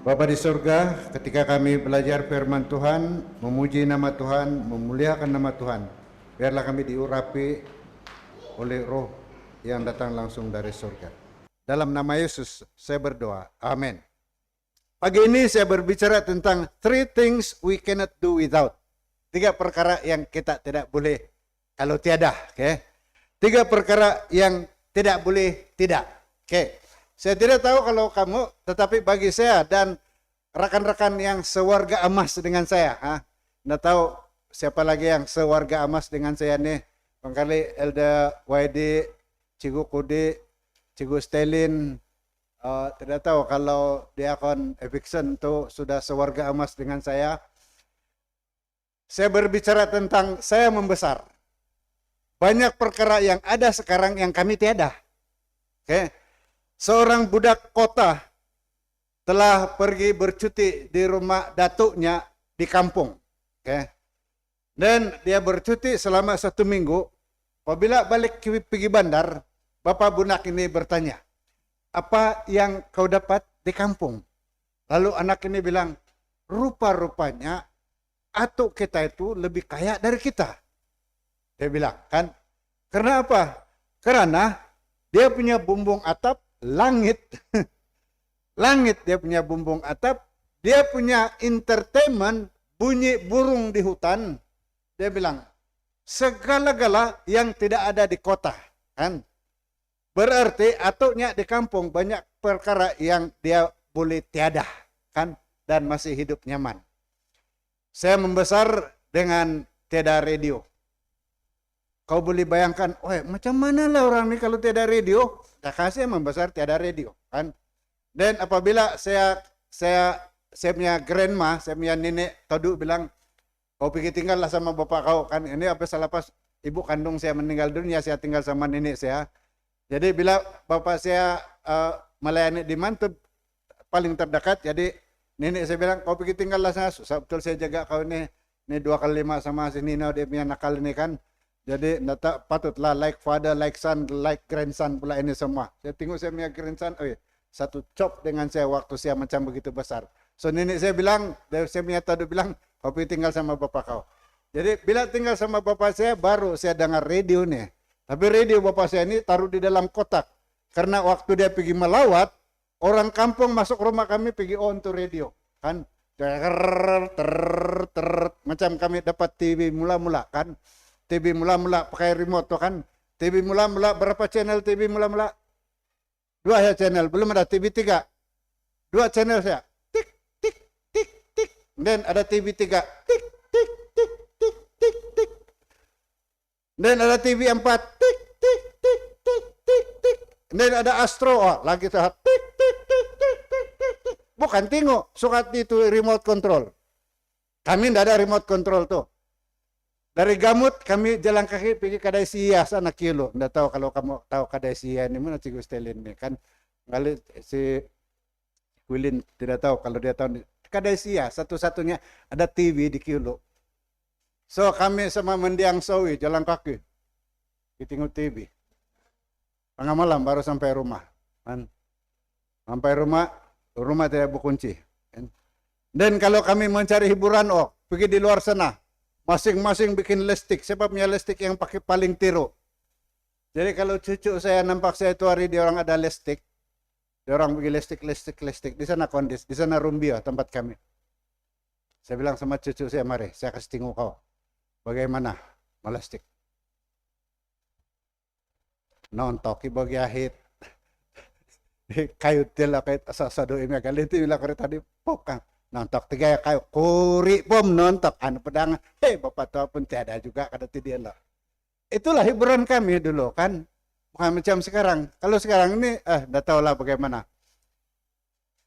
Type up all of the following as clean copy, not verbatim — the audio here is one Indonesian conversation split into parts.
Bapa di surga, ketika kami belajar firman Tuhan, memuji nama Tuhan, memuliakan nama Tuhan, biarlah kami diurapi oleh roh yang datang langsung dari surga. Dalam nama Yesus, saya berdoa. Amin. Pagi ini saya berbicara tentang 3 things we cannot do without. 3 perkara yang kita tidak boleh kalau tiada. Okay? 3 perkara yang tidak boleh tidak. Okay. Saya tidak tahu kalau kamu, tetapi bagi saya dan rekan-rekan yang sewarga emas dengan saya, nggak tahu siapa lagi yang sewarga emas dengan saya nih, barangkali Elda YD, Cikgu Kudi, Cikgu Stelin, tidak tahu kalau Diakon Evikson itu sudah sewarga emas dengan saya. Saya berbicara tentang saya membesar. Banyak perkara yang ada sekarang yang kami tiada. Okay. Seorang budak kota telah pergi bercuti di rumah datuknya di kampung. Okay. Dan dia bercuti selama 1 minggu. Apabila balik pergi bandar, bapak budak ini bertanya, apa yang kau dapat di kampung? Lalu anak ini bilang, rupa-rupanya atuk kita itu lebih kaya dari kita. Dia bilang, kan? Karena apa? Karena dia punya bumbung atap, langit. Langit dia punya bumbung atap, dia punya entertainment, bunyi burung di hutan. Dia bilang, segala-gala yang tidak ada di kota. Kan? Berarti atuknya di kampung banyak perkara yang dia boleh tiada. Kan? Dan masih hidup nyaman. Saya membesar dengan tiada radio. Kau boleh bayangkan, macam mana lah orang ini kalau tiada radio? Saya membesar tiada radio, kan? Dan apabila saya punya grandma, saya punya nenek Todu bilang, kau pergi tinggallah sama bapak kau, kan? Ini apa salah pas ibu kandung saya meninggal dunia, saya tinggal sama nenek saya. Jadi bila bapak saya melayani di Mantub paling terdekat, jadi nenek saya bilang, kau pergi tinggallah sana, susah betul saya jaga kau ini 2x5 sama si Nino, dia punya nakal ini kan. Jadi tak patutlah like father, like son, like grandson pula ini semua. Saya tengok saya punya grandson, satu cop dengan saya waktu saya macam begitu besar. So nenek saya bilang, saya punya Todu bilang, kau pergi tinggal sama bapak kau. Jadi bila tinggal sama bapak saya, baru saya dengar radio nih. Tapi radio bapak saya ini taruh di dalam kotak. Karena waktu dia pergi melawat, orang kampung masuk rumah kami pergi on to radio. Kan? Macam kami dapat TV mula-mula kan. TV mula-mula pakai remote tuh kan. TV mula-mula berapa channel TV mula-mula? 2 ya channel, belum ada TV 3. 2 channel saya. Tik tik tik tik. Dan ada TV 3. Tik tik tik tik tik tik. Dan ada TV 4. Tik tik tik tik tik tik. Dan ada Astro, lagi tuh tik tik tik tik tik tik. Bukan tengok, suka itu remote control. Kami tidak ada remote control tuh. Dari Gamut kami jalan kaki pergi Kedai Sia sana kilo. Nggak tahu kalau kamu tahu Kedai Sia ini mana Cikgu Stelin ini kan. Kali si Wilin tidak tahu kalau dia tahu Kedai Sia satu-satunya ada TV di kilo. So kami sama mendiang sawi jalan kaki. Kita tengok TV. Tengah malam baru sampai rumah. Kan? Sampai rumah tidak berkunci. Kan? Dan kalau kami mencari hiburan, pergi di luar sana. Masing-masing bikin listik. Siapa punya listik yang pakai paling tiru? Jadi kalau cucu saya nampak saya itu hari dia orang ada listik. Dia orang bikin listik. Di sana kondis, di sana Rumbio tempat kami. Saya bilang sama cucu saya, mari saya kasih tengok kau. Bagaimana melistik. Nontoki bagi ahit. Kayu tela kayak asal-asal ini kali itu bilang kore tadi pokang. Nontok 3 kayu kuri pom nontok pedang bapak tua pun tiada juga kata dia lah. Itulah hiburan kami dulu kan, bukan macam sekarang. Kalau sekarang ini dah tahu lah bagaimana.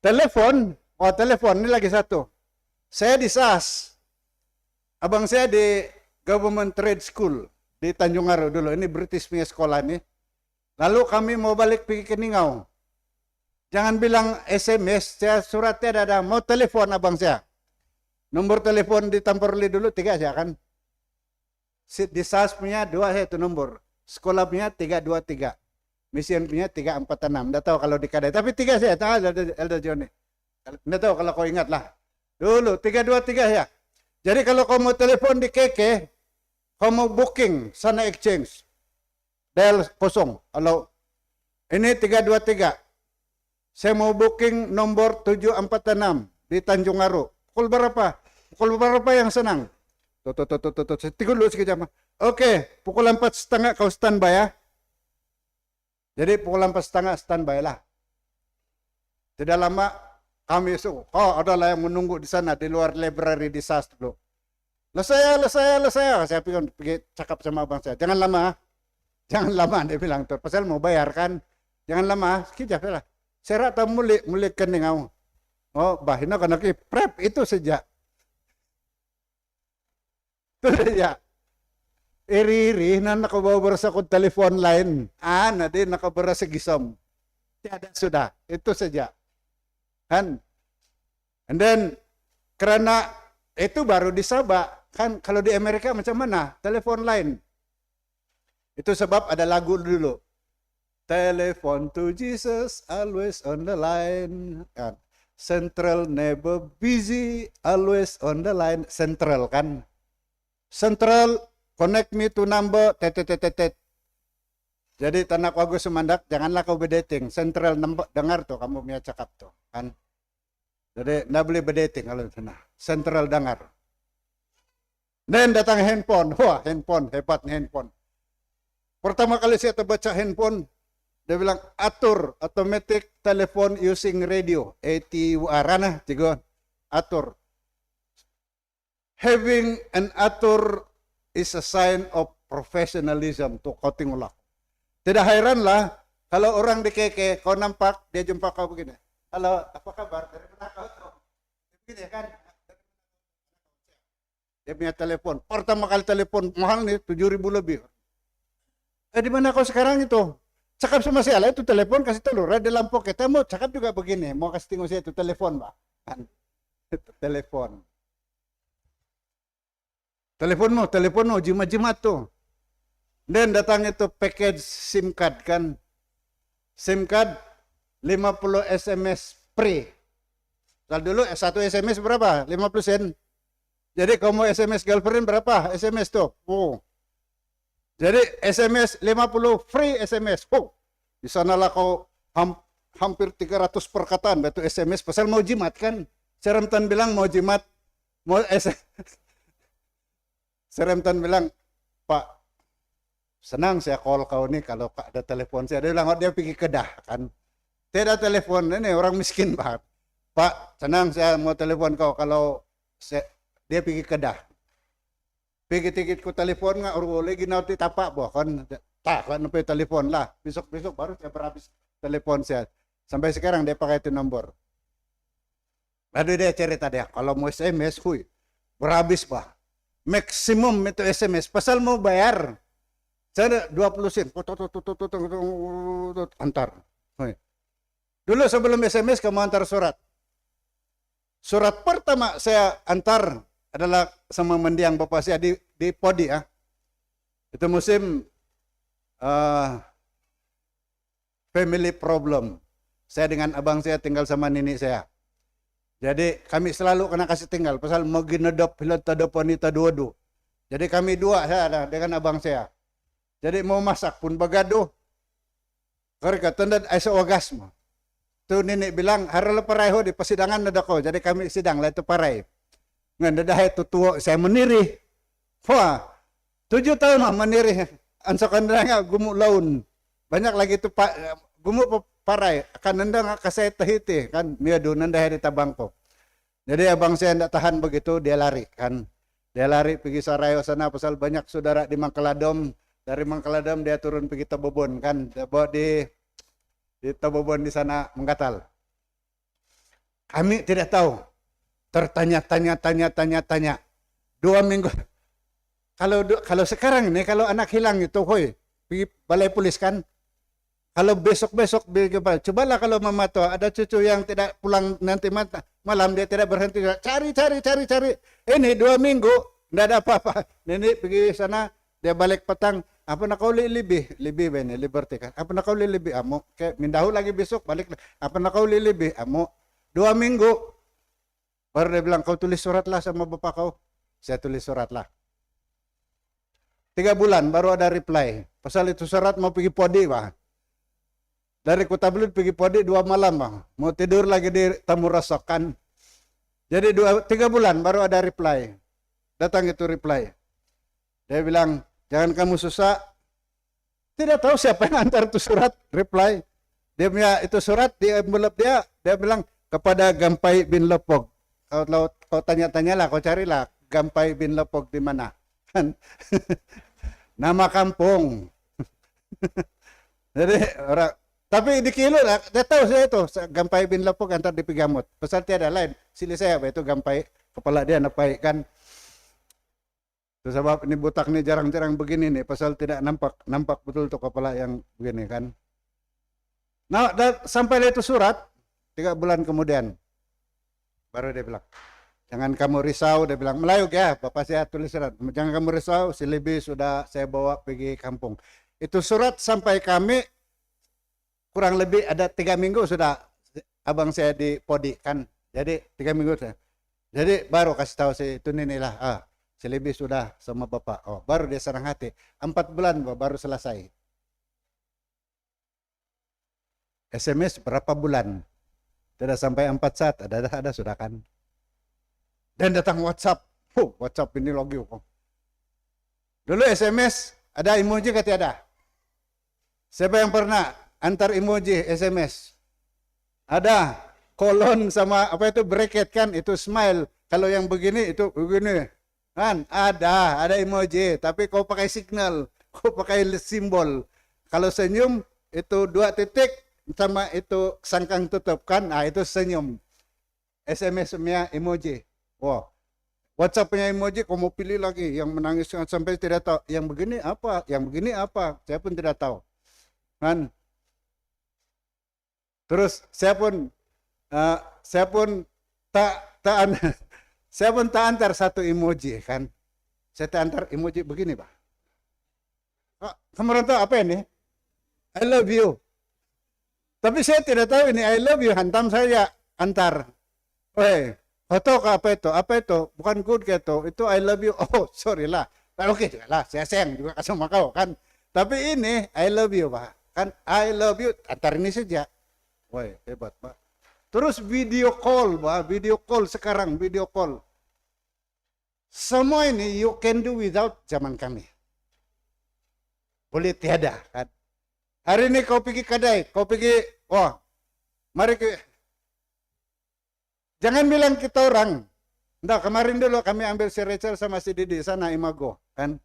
Telepon ini lagi satu. Saya di SAS, abang saya di Government Trade School di Tanjung Aru dulu. Ini British punya sekolah nih. Lalu kami mau balik pergi ke Ningau. Jangan bilang SMS, saya suratnya ada. Mau telepon abang saya. Nomor telepon di Tamporli dulu 3 saya kan. Di SAS punya 2 saya itu nomor. Sekolah punya 323. Mission punya 346. Tidak tahu kalau di Kadai. Tapi 3 saya tahu Elda Joni. Nggak tahu kalau kau ingat lah. Dulu 323 ya. Jadi kalau kau mau telepon di KK, kau mau booking sana exchange, dial 0. Kalau ini 323, saya mau booking nomor 746 di Tanjung Aru. Pukul berapa? Pukul berapa yang senang? Tunggu dulu sekejap. Oke, pukul 4:30 kau standby ya. Jadi pukul 4:30 standby lah. Tidak lama kami adalah yang menunggu di sana di luar library di SAS dulu. Lesaya. Saya pergi cakap sama abang saya. Jangan lama. Dia bilang tuh. Pasal mau bayar kan. Jangan lama. Sekejap lah. Saya rata mulik kening aku. Oh, bahina kan prep itu sejak. Iri na nakabawa sa kong telepon line. Na din nakabara sa gisom. Tiada sudah. Itu saja. Kan? And then, karena itu baru di Sabah. Kan kalau di Amerika macam mana? Telepon line. Itu sebab ada lagu dulu. Telephone to Jesus, always on the line. Kan? Central never busy, always on the line. Central kan? Central, connect me to number, tetetetetet. Jadi tanak wago sumandak, janganlah kau bedating. Central number, dengar tuh, kamu punya cakap tuh. Kan? Jadi, nggak boleh bedating kalau sana. Central dengar. Dan datang handphone. Wah, handphone, hebat handphone. Pertama kali saya terbaca handphone, dia bilang, atur, automatic telephone using radio. ATUR, tiga, atur. Having an atur is a sign of professionalism to koting ulak. Tidak heranlah kalau orang di KK, kau nampak, dia jumpa kau begini. Halo, apa kabar? Dari mana kau tahu? Begini kan? Dia punya telepon. Pertama kali telepon mahal nih, 7.000 lebih. Di mana kau sekarang itu? Cakap sama saya lah, itu telepon kasih telur. Ada lampu kita mau cakap juga begini. Mau kasih tengok saya itu telepon, Pak. Kan? Telepon. Telepon mau jimat-jimat tuh. Dan datang itu package SIM card kan. SIM card 50 SMS free. Kalau dulu satu SMS berapa? 50 sen. Jadi kalau mau SMS girlfriend berapa? SMS tuh. Oh. Jadi SMS 50 free SMS. Oh. Di sanalah kau hampir 300 perkataan betul SMS pasal mau jimat kan. Seremtan bilang mau jimat, mau SMS. Seremtan bilang, Pak, senang saya call kau nih kalau ada telepon saya. Dia bilang, dia pergi kedah kan. Tidak telepon, ini orang miskin Pak. Pak, senang saya mau telepon kau kalau dia pergi kedah. Pergi tikit ku telepon nga, or lagi nauti tapak bo kan. Tak, kan nampai telepon lah. Besok-besok baru saya berhabis telepon saya. Sampai sekarang dia pakai itu nomor. Lalu dia cerita dia, kalau mau SMS, berhabis Pak. Maksimum itu SMS. Pasal mau bayar. Saya 20 sen. Antar. Dulu sebelum SMS kamu antar surat. Surat pertama saya antar adalah sama mendiang bapak saya di Podi ya. Itu musim family problem. Saya dengan abang saya tinggal sama nenek saya. Jadi kami selalu kena kasih tinggal pasal mau ginedap hilat tada panita dua. Jadi kami dua saya dengan abang saya. Jadi mau masak pun bagaduh. Karena tanda aiso orgasme. Tu nenek bilang harala parai ho di persidangan nada ko. Jadi kami sidang lah itu parai. Ngan dah itu tua saya meniri. Wah, 7 tahun mah meniri. Ansokan nga gumuk laun. Banyak lagi tu gumuk parai akan nendang kasih tahiti kan miado nanda di tabangko. Jadi abang saya tidak tahan begitu dia lari kan. Dia lari pergi Sarayo sana pasal banyak saudara di Mangkeladom. Dari Mangkeladom dia turun pergi Tabobon kan. Dia bawa di Tabobon di sana menggatal. Kami tidak tahu. Tertanya-tanya. 2 minggu. Kalau sekarang ini kalau anak hilang itu pergi balai polis kan. Kalau besok-besok, cobalah kalau mama tua ada cucu yang tidak pulang nanti malam dia tidak berhenti cari. Ini 2 minggu tidak ada apa-apa. Nenek pergi sana dia balik petang. Apa nak kau lebih ini liberty kan? Apa nak kau lebih amo? Kayak mindahu lagi besok balik. Apa nak kau lebih amo? 2 minggu. Baru dia bilang, kau tulis suratlah sama bapak kau. Saya tulis suratlah. 3 bulan baru ada reply. Pasal itu surat mau pergi Podi, Bang. Dari Kota Belud pergi Podi 2 malam, Bang. Mau tidur lagi di Tamu Rasok kan. Jadi 3 bulan baru ada reply. Datang itu reply. Dia bilang, jangan kamu susah. Tidak tahu siapa yang antar itu surat, reply. Dia punya itu surat di envelope dia bilang kepada Gampai bin Lepog. Kau tanya-tanyalah, kau carilah Gampai bin Lepog di mana. Kan nama kampung. Jadi orang, tapi di kilo lah, dia tahu saya itu Gampai bin Lepog antar di Pigamut. Pasal tiada lain. Sili saya apa itu Gampai, kepala dia napai kan. Itu sebab ini butak nih jarang-jarang begini nih, pasal tidak nampak betul tuh kepala yang begini kan. Nah, sampai itu surat 3 bulan kemudian baru dia bilang, jangan kamu risau, dia bilang Melayu ya, bapak saya tulis surat, jangan kamu risau, si Libi sudah saya bawa pergi kampung. Itu surat sampai kami kurang lebih ada 3 minggu sudah abang saya di Podi kan, jadi 3 minggu saya. Jadi baru kasih tahu si itu inilah, si Libi sudah sama bapak. Oh, baru dia senang hati. 4 bulan baru selesai. SMS berapa bulan? Tidak sampai 4 saat, ada sudah kan. Dan datang WhatsApp. WhatsApp ini lagi. Dulu SMS, ada emoji kata ada. Siapa yang pernah antar emoji SMS? Ada kolon sama apa itu bracket kan, itu smile. Kalau yang begini itu begini. Kan ada emoji, tapi kau pakai signal, kau pakai simbol. Kalau senyum itu 2 titik sama itu sangkang tutup kan, itu senyum. SMS-nya emoji. Wow. WhatsApp-nya emoji, kau mau pilih lagi yang menangis sampai tidak tahu yang begini apa, yang begini apa, saya pun tidak tahu. Kan? Terus saya pun tak antar satu emoji kan. Saya tak antar emoji begini, Pak. Kamu tahu apa ini? I love you. Tapi saya tidak tahu ini I love you, hantam saya antar. Foto apa itu? Apa itu? Bukan good gitu. Itu I love you. Oh, sorry lah. Oke juga lah, saya sayang juga sama kau kan. Tapi ini I love you, Pak. Kan I love you, antar ini saja. Woi, hebat, Pak. Terus video call, Pak. Video call sekarang, video call. Semua ini you can do without zaman kami. Boleh tiada kan. Hari ini kau pergi kedai, kau pergi, mari jangan bilang kita orang. Nah, kemarin dulu kami ambil si Rachel sama si Didi sana Imago, kan.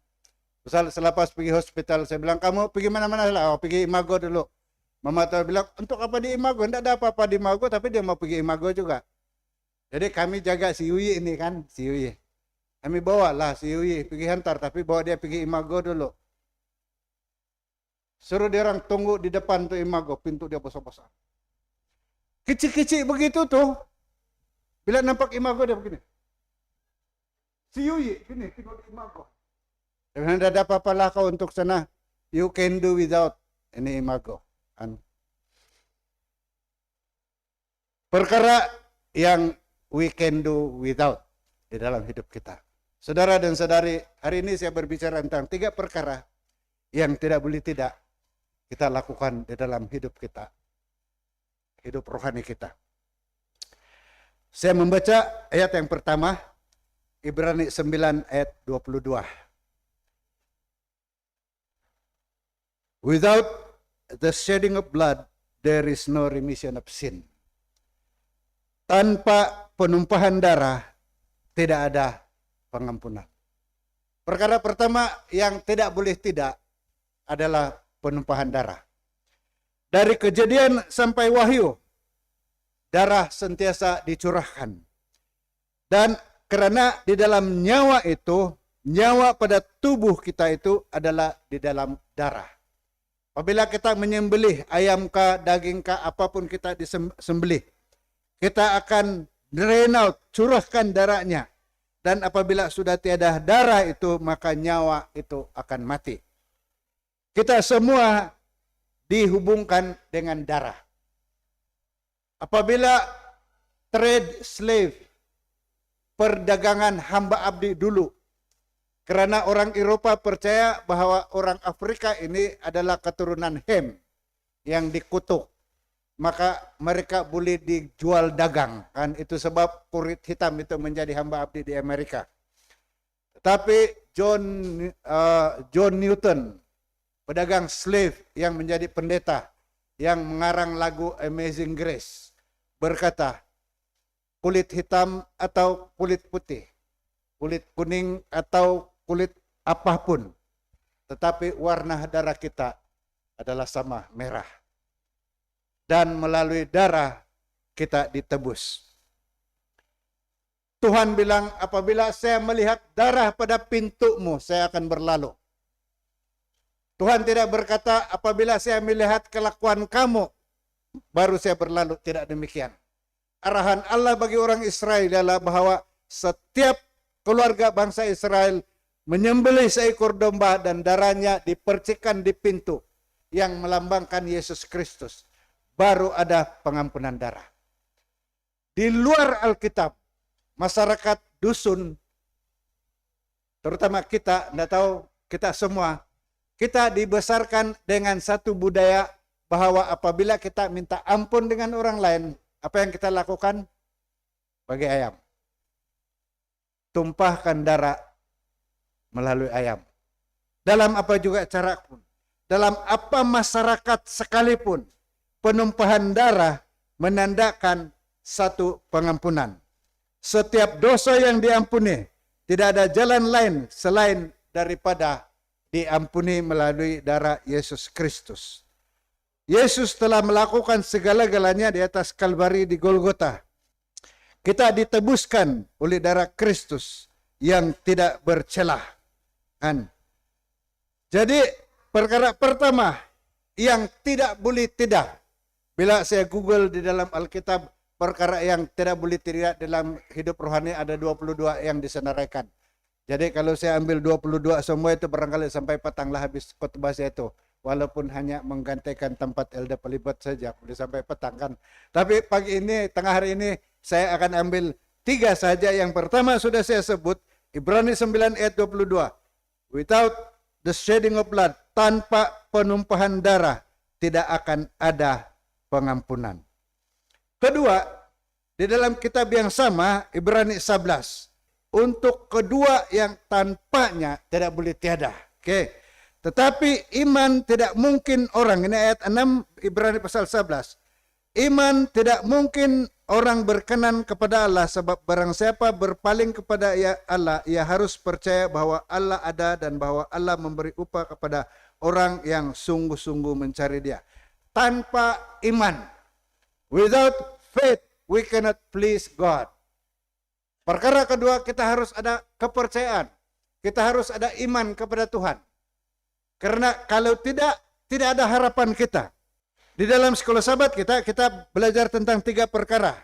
Selepas pergi hospital, saya bilang, kamu pergi mana-mana lah, pergi Imago dulu. Mama tahu bilang, untuk apa di Imago? Tidak ada apa-apa di Imago, tapi dia mau pergi Imago juga. Jadi kami jaga si Yuyi ini kan, si Yuyi. Kami bawa lah si Yuyi pergi hantar, tapi bawa dia pergi Imago dulu. Suruh dia orang tunggu di depan tuh Imago, pintu dia besar-besar. Kecil-kecil begitu tuh. Bila nampak Imago dia begini. Si Yuyi, gini, tengok di Imago. Jangan ada apa-apa lah kau untuk sana. You can do without ini Imago. Perkara yang we can do without di dalam hidup kita. Saudara dan saudari, hari ini saya berbicara tentang 3 perkara yang tidak boleh tidak kita lakukan di dalam hidup kita, hidup rohani kita. Saya membaca ayat yang pertama, Ibrani 9 ayat 22. Without the shedding of blood, there is no remission of sin. Tanpa penumpahan darah, tidak ada pengampunan. Perkara pertama yang tidak boleh tidak adalah penumpahan darah. Dari Kejadian sampai Wahyu, darah sentiasa dicurahkan. Dan karena di dalam nyawa itu, nyawa pada tubuh kita itu adalah di dalam darah. Apabila kita menyembelih ayam kah, daging kah, apapun kita disembelih, kita akan drain out, curahkan darahnya. Dan apabila sudah tiada darah itu, maka nyawa itu akan mati. Kita semua dihubungkan dengan darah. Apabila trade slave, perdagangan hamba abdi dulu. Karena orang Eropa percaya bahwa orang Afrika ini adalah keturunan Ham yang dikutuk. Maka mereka boleh dijual dagang. Kan itu sebab kulit hitam itu menjadi hamba abdi di Amerika. Tapi John Newton, pedagang slave yang menjadi pendeta, yang mengarang lagu Amazing Grace, berkata, kulit hitam atau kulit putih, kulit kuning atau kulit apapun, tetapi warna darah kita adalah sama, merah. Dan melalui darah kita ditebus. Tuhan bilang, apabila saya melihat darah pada pintumu, saya akan berlalu. Tuhan tidak berkata, apabila saya melihat kelakuan kamu, baru saya berlalu. Tidak demikian. Arahan Allah bagi orang Israel adalah bahwa setiap keluarga bangsa Israel menyembelih seekor domba dan darahnya dipercikkan di pintu yang melambangkan Yesus Kristus. Baru ada pengampunan darah. Di luar Alkitab, masyarakat dusun, terutama kita, tidak tahu kita semua, kita dibesarkan dengan satu budaya bahwa apabila kita minta ampun dengan orang lain, apa yang kita lakukan? Bagi ayam. Tumpahkan darah melalui ayam. Dalam apa juga cara pun, dalam apa masyarakat sekalipun, penumpahan darah menandakan satu pengampunan. Setiap dosa yang diampuni, tidak ada jalan lain selain daripada diampuni melalui darah Yesus Kristus. Yesus telah melakukan segala-galanya di atas Kalvari di Golgota. Kita ditebuskan oleh darah Kristus yang tidak bercelah. Kan? Jadi perkara pertama yang tidak boleh tidak. Bila saya Google di dalam Alkitab, perkara yang tidak boleh tidak dalam hidup rohani ada 22 yang disenaraikan. Jadi kalau saya ambil 22 semua itu barangkali sampai petanglah habis khotbah saya itu. Walaupun hanya menggantikan tempat Elda Pelibat saja, boleh sampai petang kan. Tapi pagi ini, tengah hari ini, saya akan ambil 3 saja. Yang pertama sudah saya sebut, Ibrani 9 ayat 22. Without the shedding of blood, tanpa penumpahan darah, tidak akan ada pengampunan. Kedua, di dalam kitab yang sama, Ibrani 11. Untuk kedua yang tanpanya tidak boleh tiada. Oke. Tetapi iman tidak mungkin orang, ini ayat 6 Ibrani pasal 11. Iman tidak mungkin orang berkenan kepada Allah sebab barang siapa berpaling kepada Allah, ia harus percaya bahwa Allah ada dan bahwa Allah memberi upah kepada orang yang sungguh-sungguh mencari Dia. Tanpa iman, without faith, we cannot please God. Perkara kedua, kita harus ada kepercayaan. Kita harus ada iman kepada Tuhan. Karena kalau tidak ada harapan kita. Di dalam sekolah sahabat kita belajar tentang 3 perkara.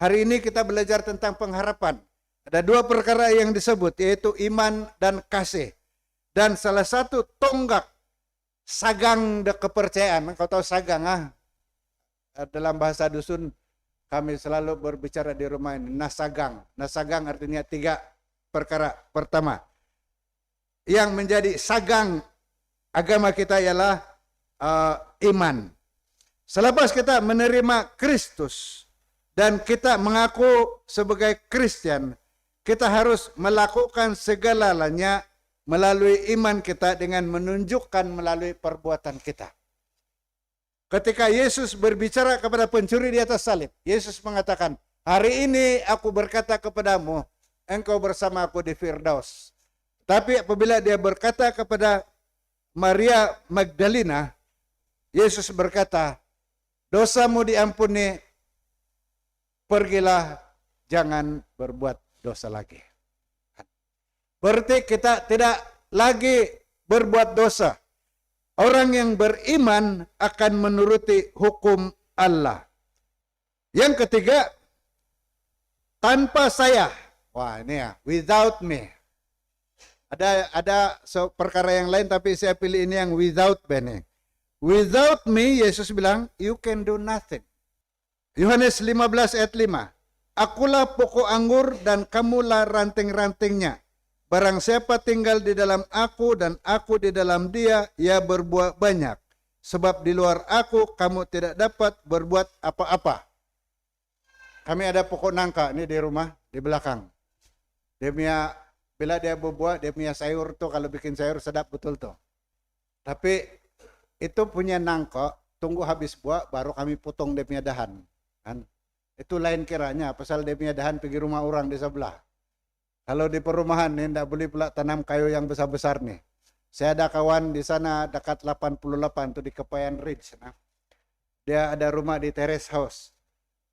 Hari ini kita belajar tentang pengharapan. Ada 2 perkara yang disebut, yaitu iman dan kasih. Dan salah satu tonggak sagang kepercayaan. Kau tahu sagang, dalam bahasa dusun kami selalu berbicara di rumah ini, nasagang. Nasagang artinya 3 perkara. Pertama, yang menjadi sagang agama kita ialah iman. Selepas kita menerima Kristus dan kita mengaku sebagai Kristen, kita harus melakukan segalanya melalui iman kita dengan menunjukkan melalui perbuatan kita. Ketika Yesus berbicara kepada pencuri di atas salib, Yesus mengatakan, hari ini aku berkata kepadamu, engkau bersama aku di Firdaus. Tapi apabila dia berkata kepada Maria Magdalena, Yesus berkata, dosamu diampuni, pergilah, jangan berbuat dosa lagi. Berarti kita tidak lagi berbuat dosa. Orang yang beriman akan menuruti hukum Allah. Yang ketiga, tanpa saya. Wah, ini ya, without me. Ada perkara yang lain tapi saya pilih ini yang without me. Without me, Yesus bilang, you can do nothing. Yohanes 15 ayat 5. Akulah pokok anggur dan kamulah ranting-rantingnya. Barang siapa tinggal di dalam aku dan aku di dalam dia, ia berbuah banyak. Sebab di luar aku kamu tidak dapat berbuat apa-apa. Kami ada pokok nangka ini di rumah, di belakang. Dia punya, bila dia berbuah, dia punya sayur tuh, kalau bikin sayur sedap betul tuh. Tapi itu punya nangka, tunggu habis buah, baru kami potong dia punya dahan. Kan? Itu lain kiranya, pasal dia punya dahan pergi rumah orang di sebelah. Kalau di perumahan nih, tidak boleh pula tanam kayu yang besar-besar nih. Saya ada kawan di sana dekat 88 tuh di Kepayan Ridge. Nah. Dia ada rumah di terrace house.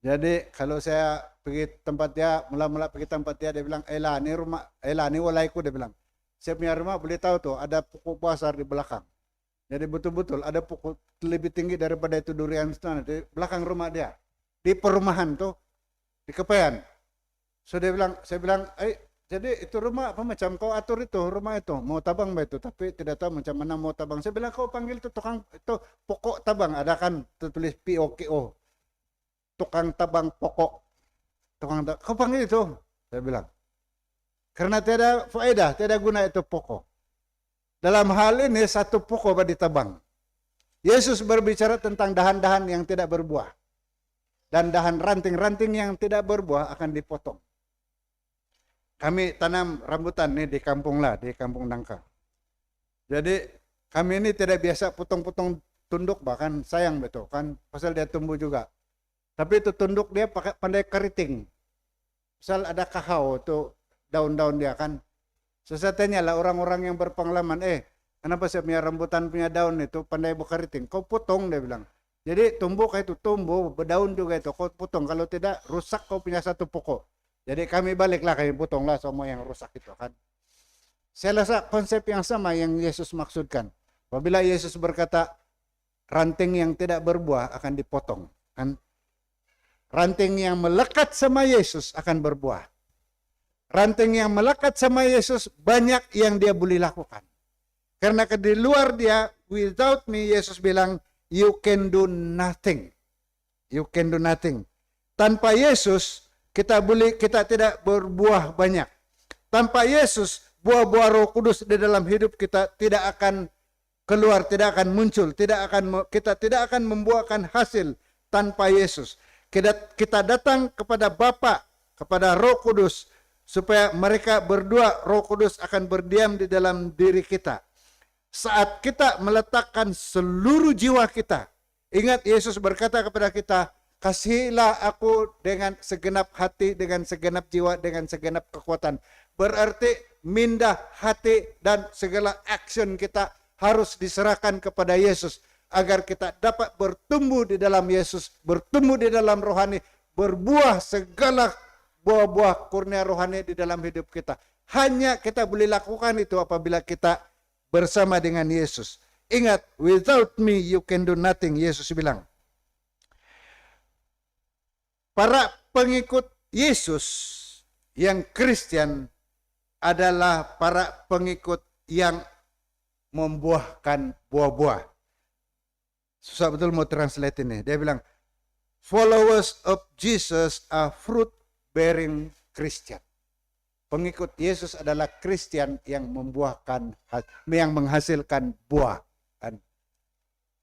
Jadi kalau saya pergi tempat dia, mula-mula pergi tempat dia bilang, Ela ini rumah, Ela ini walaiku, dia bilang. Saya punya rumah boleh tahu tuh, ada pokok besar di belakang. Jadi betul-betul ada pokok lebih tinggi daripada itu durian sana di belakang rumah dia. Di perumahan tuh, di Kepayan. So dia bilang, saya bilang, jadi itu rumah apa macam kau atur itu rumah itu mau tabang itu tapi tidak tahu macam mana mau tabang. Saya bilang kau panggil itu tukang itu pokok tabang, ada kan tertulis POKO, tukang tabang pokok, kau panggil itu. Saya bilang karena tidak faedah, tidak guna itu pokok. Dalam hal ini satu pokok ditabang. Yesus berbicara tentang dahan-dahan yang tidak berbuah dan dahan ranting-ranting yang tidak berbuah akan dipotong. Kami tanam rambutan nih di kampung lah, di kampung Nangka. Jadi kami ini tidak biasa potong-potong tunduk, bahkan sayang betul kan, pasal dia tumbuh juga. Tapi itu tunduk dia pakai pandai keriting. Misal ada kakao tuh daun-daun dia kan. Sesatanya lah orang-orang yang berpengalaman, kenapa saya punya rambutan punya daun itu pandai berkeriting? Kau potong, dia bilang. Jadi tumbuh kayak itu, tumbuh, berdaun juga itu, kau potong. Kalau tidak rusak kau punya satu pokok. Jadi kami baliklah, kami potonglah semua yang rusak itu kan. Saya rasa konsep yang sama yang Yesus maksudkan. Apabila Yesus berkata, ranting yang tidak berbuah akan dipotong. Kan? Ranting yang melekat sama Yesus akan berbuah. Ranting yang melekat sama Yesus banyak yang dia boleh lakukan. Karena di luar dia, without me, Yesus bilang, you can do nothing. You can do nothing. Tanpa Yesus, kita tidak berbuah banyak. Tanpa Yesus, buah-buah Roh Kudus di dalam hidup kita tidak akan keluar, tidak akan muncul, kita tidak akan membuahkan hasil tanpa Yesus. Kita datang kepada Bapa, kepada Roh Kudus, supaya mereka berdua, Roh Kudus akan berdiam di dalam diri kita. Saat kita meletakkan seluruh jiwa kita, ingat Yesus berkata kepada kita, kasihilah aku dengan segenap hati, dengan segenap jiwa, dengan segenap kekuatan. Berarti mindah hati dan segala action kita harus diserahkan kepada Yesus. Agar kita dapat bertumbuh di dalam Yesus, bertumbuh di dalam rohani, berbuah segala buah-buah kurnia rohani di dalam hidup kita. Hanya kita boleh lakukan itu apabila kita bersama dengan Yesus. Ingat, without me you can do nothing, Yesus bilang. Para pengikut Yesus yang Kristen adalah para pengikut yang membuahkan buah-buah. Susah betul mau translate ini. Dia bilang, followers of Jesus are fruit-bearing Christian. Pengikut Yesus adalah Kristen yang menghasilkan buah.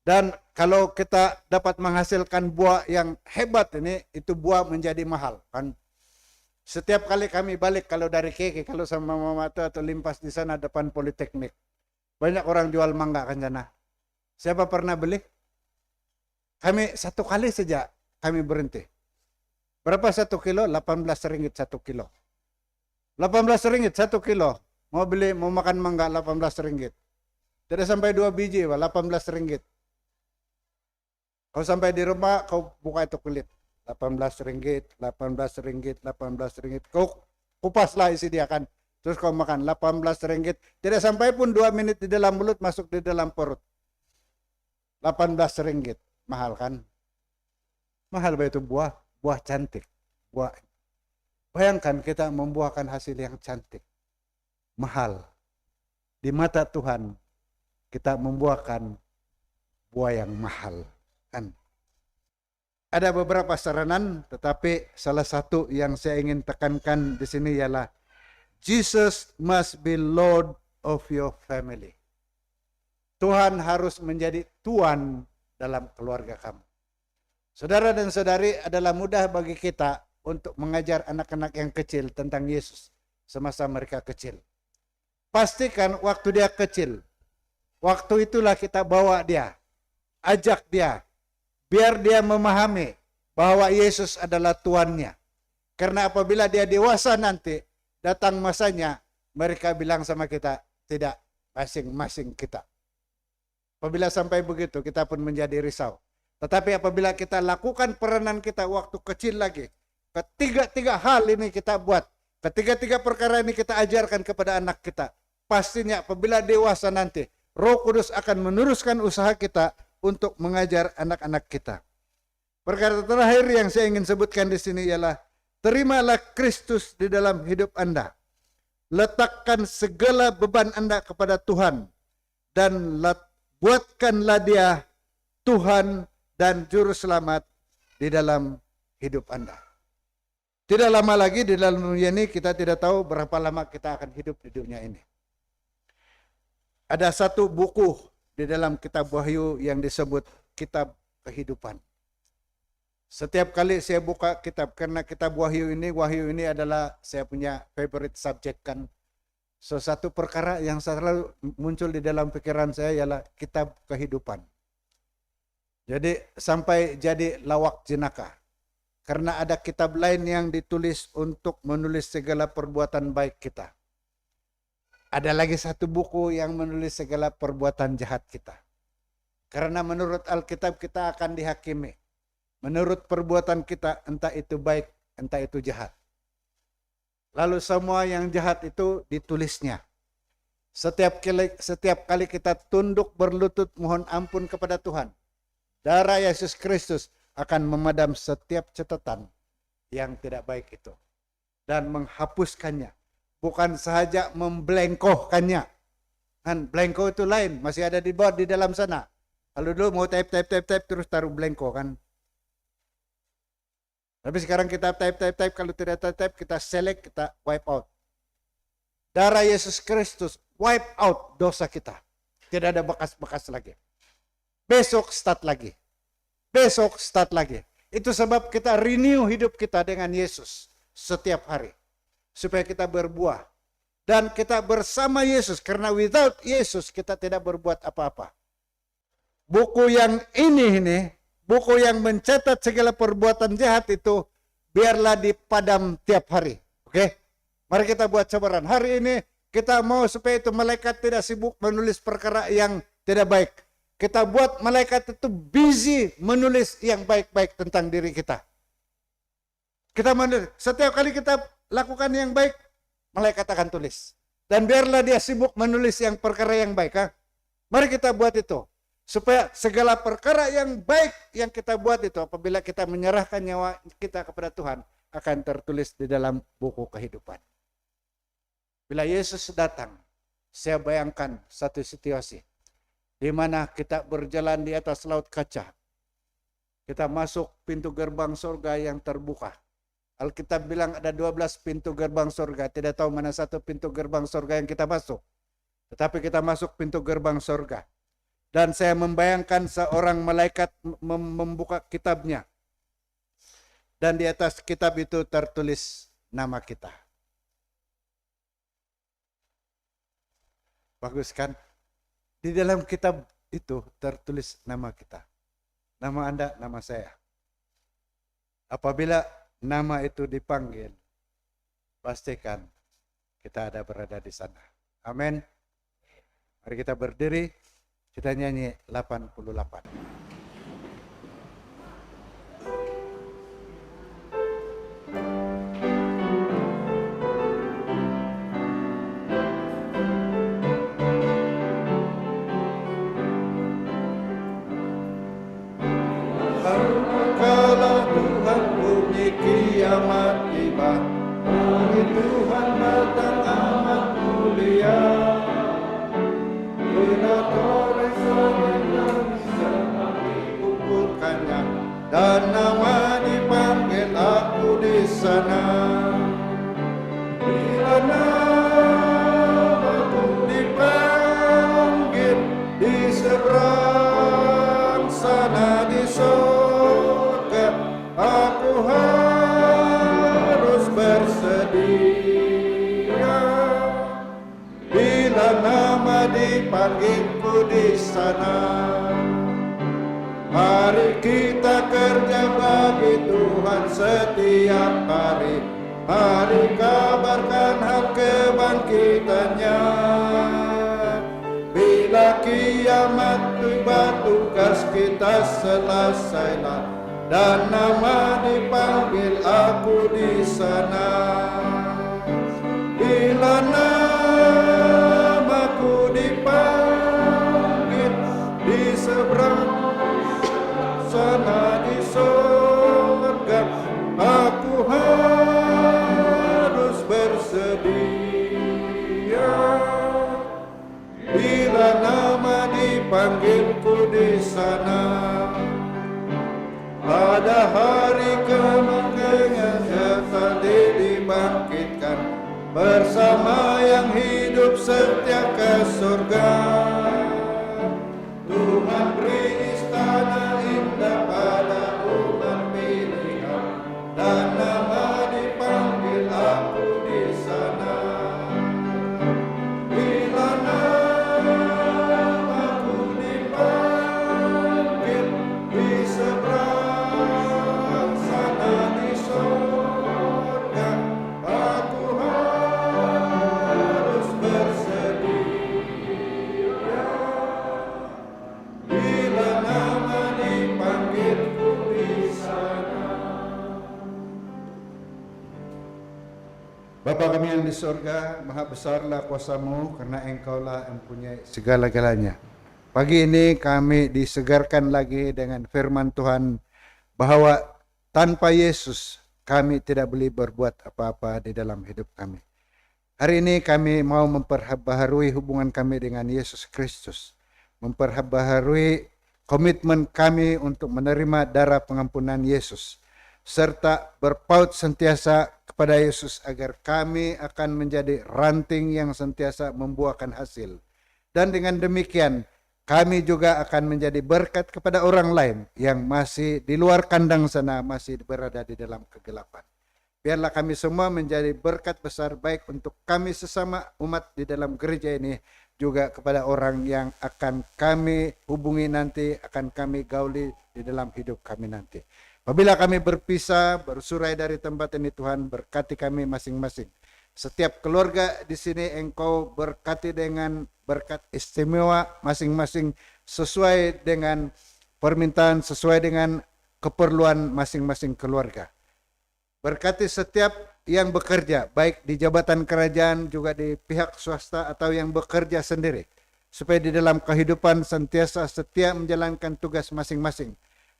Dan kalau kita dapat menghasilkan buah yang hebat ini, itu buah menjadi mahal. Kan? Setiap kali kami balik, kalau dari Keke, kalau sama Mama atau Limpas di sana depan Politeknik, banyak orang jual mangga kan sana. Siapa pernah beli? Kami satu kali saja kami berhenti. Berapa 1 kilo? 18 ringgit 1 kilo. 18 ringgit 1 kilo. Mau makan mangga 18 ringgit. Tidak sampai 2 biji, 18 ringgit. Kau sampai di rumah, kau buka itu kulit. 18 ringgit, 18 ringgit, 18 ringgit. Kau kupaslah isi dia kan. Terus kau makan 18 ringgit. Tidak sampai pun 2 menit di dalam mulut, masuk di dalam perut. 18 ringgit. Mahal kan? Mahal itu buah. Buah cantik. Buah. Bayangkan kita membuahkan hasil yang cantik. Mahal. Di mata Tuhan, kita membuahkan buah yang mahal. Kan? Ada beberapa saranan, tetapi salah satu yang saya ingin tekankan di sini ialah Jesus must be Lord of your family. Tuhan harus menjadi Tuan dalam keluarga kamu. Saudara dan saudari, adalah mudah bagi kita untuk mengajar anak-anak yang kecil tentang Yesus semasa mereka kecil. Pastikan waktu dia kecil, waktu itulah kita bawa dia, ajak dia, biar dia memahami bahwa Yesus adalah Tuannya. Karena apabila dia dewasa nanti, datang masanya, mereka bilang sama kita, tidak, masing-masing kita. Apabila sampai begitu, kita pun menjadi risau. Tetapi apabila kita lakukan peranan kita waktu kecil lagi, ketiga-tiga hal ini kita buat, ketiga-tiga perkara ini kita ajarkan kepada anak kita, pastinya apabila dewasa nanti, Roh Kudus akan meneruskan usaha kita untuk mengajar anak-anak kita. Perkara terakhir yang saya ingin sebutkan di sini ialah, terimalah Kristus di dalam hidup Anda. Letakkan segala beban Anda kepada Tuhan, dan buatkanlah dia Tuhan dan Juru Selamat di dalam hidup Anda. Tidak lama lagi di dalam dunia ini, kita tidak tahu berapa lama kita akan hidup di dunia ini. Ada satu buku di dalam kitab Wahyu yang disebut Kitab Kehidupan. Setiap kali saya buka kitab, karena kitab Wahyu ini adalah saya punya favorite subject kan. So, satu perkara yang selalu muncul di dalam pikiran saya ialah kitab kehidupan. Jadi sampai jadi lawak jenaka. Karena ada kitab lain yang ditulis untuk menulis segala perbuatan baik kita. Ada lagi satu buku yang menulis segala perbuatan jahat kita. Karena menurut Alkitab kita akan dihakimi. Menurut perbuatan kita, entah itu baik, entah itu jahat. Lalu semua yang jahat itu ditulisnya. Setiap kali kita tunduk berlutut mohon ampun kepada Tuhan, darah Yesus Kristus akan memadam setiap catatan yang tidak baik itu. Dan menghapuskannya. Bukan sahaja memblengkohkannya. Kan blengko itu lain, masih ada di bawah di dalam sana. Kalau dulu mau type terus taruh blengko kan. Tapi sekarang kita type, kalau tidak type kita select, kita wipe out. Darah Yesus Kristus wipe out dosa kita. Tidak ada bekas-bekas lagi. Besok start lagi. Besok start lagi. Itu sebab kita renew hidup kita dengan Yesus setiap hari. Supaya kita berbuah. Dan kita bersama Yesus. Karena without Yesus kita tidak berbuat apa-apa. Buku yang ini, buku yang mencatat segala perbuatan jahat itu, biarlah dipadam tiap hari. Oke? Mari kita buat cabaran. Hari ini kita mau supaya itu malaikat tidak sibuk menulis perkara yang tidak baik. Kita buat malaikat itu busy menulis yang baik-baik tentang diri kita. Kita menulis. Setiap kali kita lakukan yang baik, malaikat akan tulis. Dan biarlah dia sibuk menulis yang perkara yang baik. Ha? Mari kita buat itu. Supaya segala perkara yang baik yang kita buat itu, apabila kita menyerahkan nyawa kita kepada Tuhan, akan tertulis di dalam buku kehidupan. Bila Yesus datang, saya bayangkan satu situasi di mana kita berjalan di atas laut kaca. Kita masuk pintu gerbang surga yang terbuka. Alkitab bilang ada 12 pintu gerbang surga. Tidak tahu mana satu pintu gerbang surga yang kita masuk. Tetapi kita masuk pintu gerbang surga. Dan saya membayangkan seorang malaikat membuka kitabnya. Dan di atas kitab itu tertulis nama kita. Bagus kan? Di dalam kitab itu tertulis nama kita. Nama Anda, nama saya. Apabila nama itu dipanggil, pastikan kita ada berada di sana. Amin. Mari kita berdiri. Kita nyanyi 88. Kala Tuhan bunyi kiamat tiba, bunyi Tuhan datang amat mulia. sana. Bila namaku dipanggil di seberang sana di surga, aku harus bersedia. Bila nama dipanggilku di sana, mari kita kerja bagi Tuhan setiap hari. Mari kabarkan hal kebangkitannya. Bila kiamat tiba tugas kita selesailah, dan nama dipanggil aku di sana. Bila namaku dipanggil di seberang sana di surga, aku harus bersedia. Bila nama dipanggilku di sana, pada hari kemenangan tadi dibangkitkan bersama yang hidup setia ke surga. Tuhan beri istana indah pada umat pilihan, dan nama dipanggil aku di sana. Bila namaku dipanggil di seberang sana di surga, aku harus bersedia. Bila nama dipanggilku di sana. Bapa kami yang di surga, maha besarlah kuasa-Mu karena Engkaulah yang mempunyai segala-galanya. Pagi ini kami disegarkan lagi dengan firman Tuhan bahwa tanpa Yesus kami tidak boleh berbuat apa-apa di dalam hidup kami. Hari ini kami mau memperbaharui hubungan kami dengan Yesus Kristus, memperbaharui komitmen kami untuk menerima darah pengampunan Yesus, serta berpaut sentiasa kepada Yesus agar kami akan menjadi ranting yang sentiasa membuahkan hasil. Dan dengan demikian kami juga akan menjadi berkat kepada orang lain yang masih di luar kandang sana, masih berada di dalam kegelapan. Biarlah kami semua menjadi berkat besar baik untuk kami sesama umat di dalam gereja ini, juga kepada orang yang akan kami hubungi nanti, akan kami gauli di dalam hidup kami nanti. Apabila kami berpisah, bersurai dari tempat ini, Tuhan berkati kami masing-masing. Setiap keluarga di sini Engkau berkati dengan berkat istimewa masing-masing sesuai dengan permintaan, sesuai dengan keperluan masing-masing keluarga. Berkati setiap yang bekerja, baik di jabatan kerajaan juga di pihak swasta atau yang bekerja sendiri, supaya di dalam kehidupan sentiasa setia menjalankan tugas masing-masing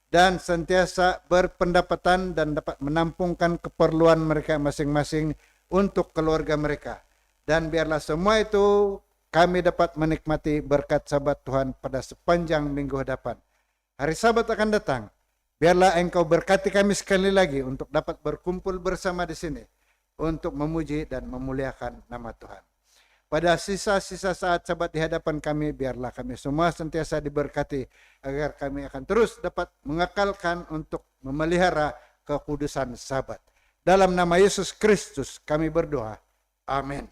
dan sentiasa berpendapatan dan dapat menampungkan keperluan mereka masing-masing untuk keluarga mereka. Dan biarlah semua itu kami dapat menikmati berkat Sabat Tuhan pada sepanjang minggu depan. Hari Sabat akan datang. Biarlah Engkau berkati kami sekali lagi untuk dapat berkumpul bersama di sini untuk memuji dan memuliakan nama Tuhan. Pada sisa-sisa saat Sabat di hadapan kami, biarlah kami semua sentiasa diberkati agar kami akan terus dapat mengekalkan untuk memelihara kekudusan Sabat. Dalam nama Yesus Kristus kami berdoa. Amin.